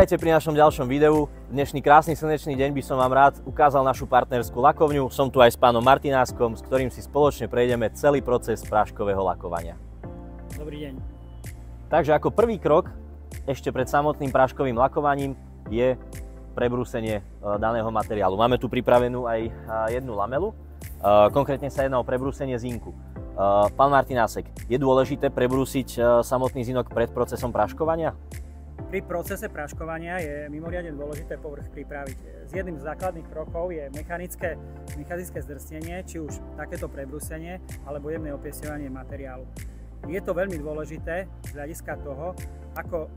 Vítajte pri našom ďalšom videu. Dnešný krásny slnečný deň by som vám rád ukázal našu partnerskú lakovňu. Som tu aj s pánom Martináskom, s ktorým si spoločne prejdeme celý proces práškového lakovania. Dobrý deň. Takže ako prvý krok, ešte pred samotným práškovým lakovaním, je prebrúsenie daného materiálu. Máme tu pripravenú aj jednu lamelu. Konkrétne sa jedná o prebrúsenie zinku. Pán Martinásek, je dôležité prebrúsiť samotný zinok pred procesom práškovania? Pri procese práškovania je mimoriadne dôležité povrch pripraviť. Z jedným z základných krokov je mechanické zdrsnenie, či už takéto prebrúsenie, alebo jemné opiesňovanie materiálu. Je to veľmi dôležité z hľadiska toho, ako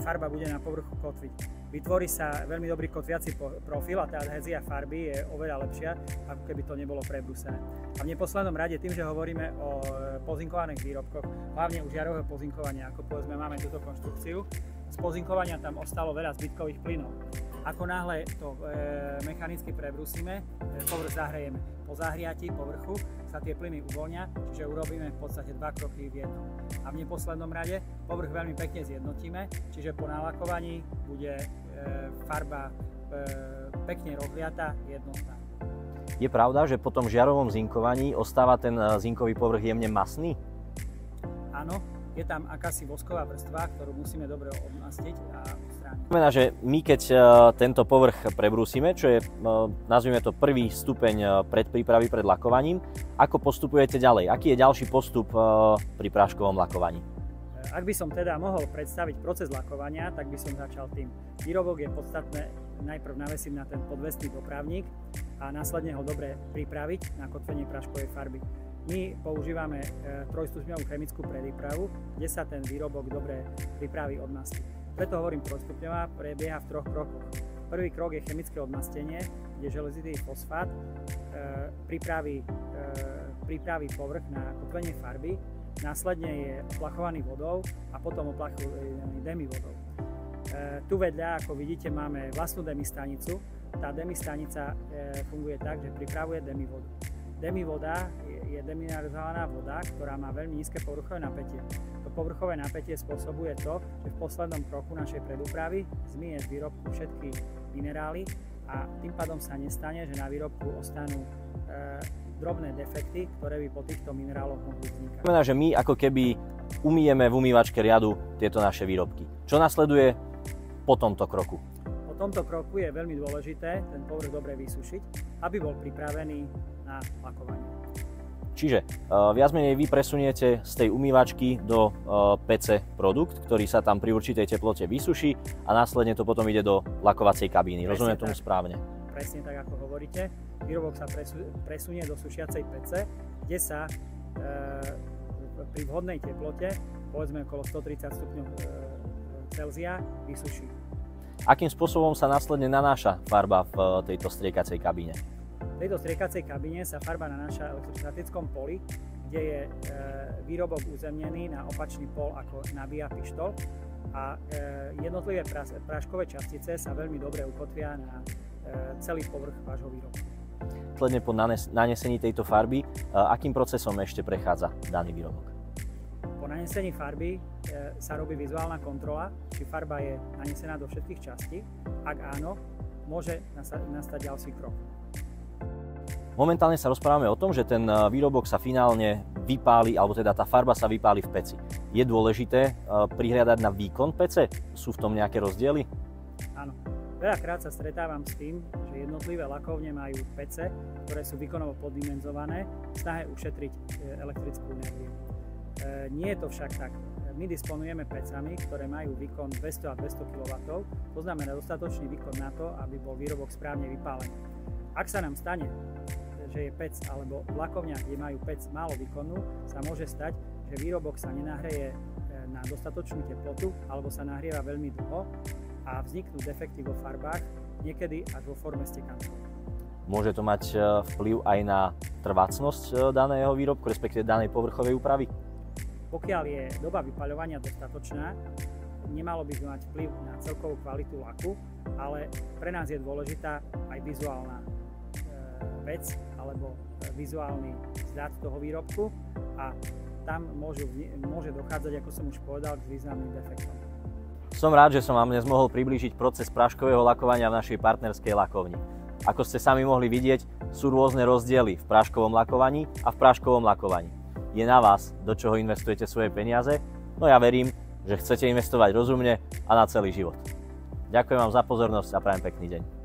farba bude na povrchu kotviť. Vytvorí sa veľmi dobrý kotviaci profil a tá adhézia farby je oveľa lepšia, ako keby to nebolo prebrúsené. A v neposlednom rade tým, že hovoríme o pozinkovaných výrobkoch, hlavne u žiarového pozinkovania, ako povedzme máme túto konštrukciu, z pozinkovania tam ostalo veľa zbytkových plynov. Ako náhle to mechanicky prebrúsime, povrch zahrejeme. Po zahriatí povrchu sa tie plyny uvoľnia, čiže urobíme v podstate dva kroky v jednom. A v neposlednom rade povrch veľmi pekne zjednotíme, čiže po nalakovaní bude farba pekne rozliata, jednotná. Je pravda, že po tom žiarovom zinkovaní ostáva ten zinkový povrch jemne masný? Áno. Je tam akási vosková vrstva, ktorú musíme dobre obmastiť a odstrániť. Znamená, že my keď tento povrch prebrúsime, čo je, nazvime to, prvý stupeň predprípravy pred lakovaním, ako postupujete ďalej? Aký je ďalší postup pri práškovom lakovaní? Ak by som teda mohol predstaviť proces lakovania, tak by som začal tým. Výrobok je podstatné najprv navesiť na ten podvesný dopravník a následne ho dobre pripraviť na kotvenie práškovej farby. My používame trojstupňovú chemickú predprípravu, kde sa ten výrobok dobre pripraví odmastí. Preto hovorím trojstupňová, prebieha v troch krokoch. Prvý krok je chemické odmastenie, kde železitý fosfát pripraví povrch na kotvenie farby, následne je oplachovaný vodou a potom oplachovaný demivodou. Tu vedľa, ako vidíte, máme vlastnú demistanicu. Tá demistanica funguje tak, že pripravuje demivodu. Demivoda je demineralizovaná voda, ktorá má veľmi nízke povrchové napätie. To povrchové napätie spôsobuje to, že v poslednom kroku našej predúpravy zmije z výrobku všetky minerály a tým pádom sa nestane, že na výrobku ostanú drobné defekty, ktoré by po týchto mineráloch mohli vznikať. Znamená, že my ako keby umýjeme v umývačke riadu tieto naše výrobky. Čo nasleduje po tomto kroku? Po tomto kroku je veľmi dôležité ten povrch dobre vysušiť, aby bol pripravený na lakovanie. Čiže viac menej vy presuniete z tej umývačky do PC produkt, ktorý sa tam pri určitej teplote vysuší a následne to potom ide do lakovacej kabíny. Rozumiem tomu správne? Presne tak, ako hovoríte. Výrobok sa presunie do sušiacej PC, kde sa pri vhodnej teplote, povedzme okolo 130 stupňov Celzia, vysuší. Akým spôsobom sa následne nanáša farba v tejto striekacej kabíne? V tejto striekacej kabíne sa farba nanáša v elektrostatickom poli, kde je výrobok uzemnený na opačný pol, ako nabíja pištol a jednotlivé práškové častice sa veľmi dobre ukotvia na celý povrch vášho výrobku. Následne po nanesení tejto farby, akým procesom ešte prechádza daný výrobok? Po nanesení farby sa robí vizuálna kontrola, či farba je nanesená do všetkých častí. Ak áno, môže nastať ďalší krok. Momentálne sa rozprávame o tom, že ten výrobok sa finálne vypáli, alebo teda tá farba sa vypáli v peci. Je dôležité prihliadať na výkon pece? Sú v tom nejaké rozdiely? Áno. Veľakrát sa stretávam s tým, že jednotlivé lakovne majú pece, ktoré sú výkonovo poddimenzované v snahe ušetriť elektrickú energiu. Nie je to však tak. My disponujeme pecami, ktoré majú výkon 200 a 200 kW, to znamená dostatočný výkon na to, aby bol výrobok správne vypálený. Ak sa nám stane, že je pec alebo lakovňa, kde majú pec málo výkonnú, sa môže stať, že výrobok sa nenahreje na dostatočnú teplotu alebo sa nahrieva veľmi dlho a vzniknú defekty vo farbách, niekedy až vo forme stekancov. Môže to mať vplyv aj na trvácnosť daného výrobku, respektíve danej povrchovej úpravy? Pokiaľ je doba vypaľovania dostatočná, nemalo by mať vplyv na celkovú kvalitu laku, ale pre nás je dôležitá aj vizuálna vec alebo vizuálny vzhľad toho výrobku a tam môže dochádzať, ako som už povedal, k významným defektom. Som rád, že som vám dnes mohol priblížiť proces práškového lakovania v našej partnerskej lakovni. Ako ste sami mohli vidieť, sú rôzne rozdiely v práškovom lakovaní a v práškovom lakovaní. Je na vás, do čoho investujete svoje peniaze, no ja verím, že chcete investovať rozumne a na celý život. Ďakujem vám za pozornosť a prajem pekný deň.